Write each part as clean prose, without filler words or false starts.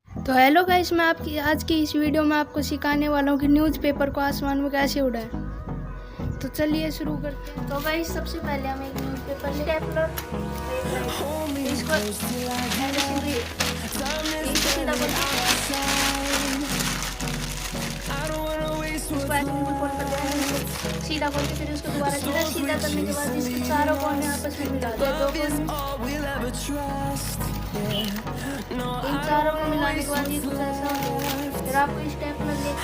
तो hello guys, मैं आपकी आज की इस वीडियो में आपको सिखाने वाला हूँ कि न्यूज़पेपर को आसमान में कैसे उड़ाएं। तो चलिए शुरू करते हैं। तो गाइस सबसे पहले हम एक न्यूज़पेपर स्टेपलर इसको सीधा खोल के फिर उसको दोबारा सीधा करने के बाद इसके चारों कोने आपस में मिला दो। इन चारों को मिलाने के बाद ये कुछ ऐसा हो जाएगा। फिर आपको स्टेपलर लेके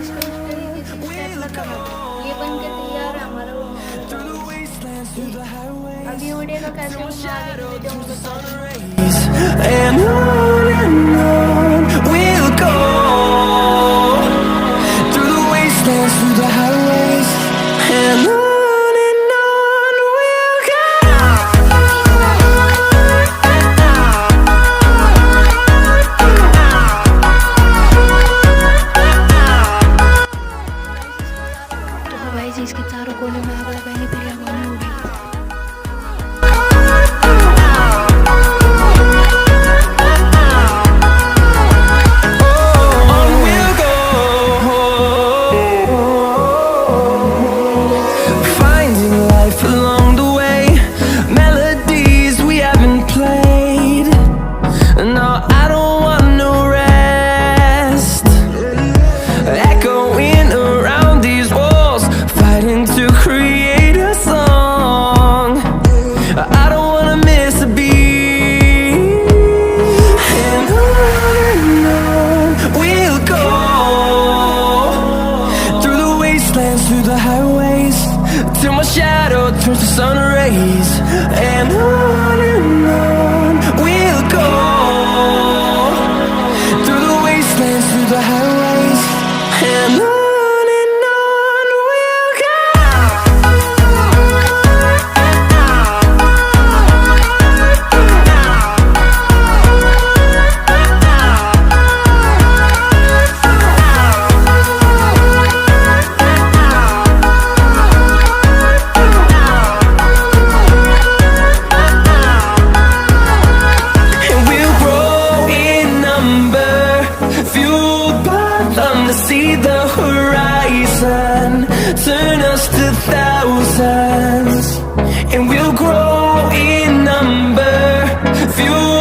इसको इस तरीके से स्टेपलर करना। ये बन के तैयार है हमारा। अब ये उड़ेगा कैसे मैं आगे वीडियो में इसके चारों कोने में आग लगाएंगे, फिर ये हवा में उड़ेगी। Till my shadow turns to sun rays, and on we'll go through the wastelands, through the highways, and on we'll go. See the horizon, turn us to thousands, and we'll grow in number, fuel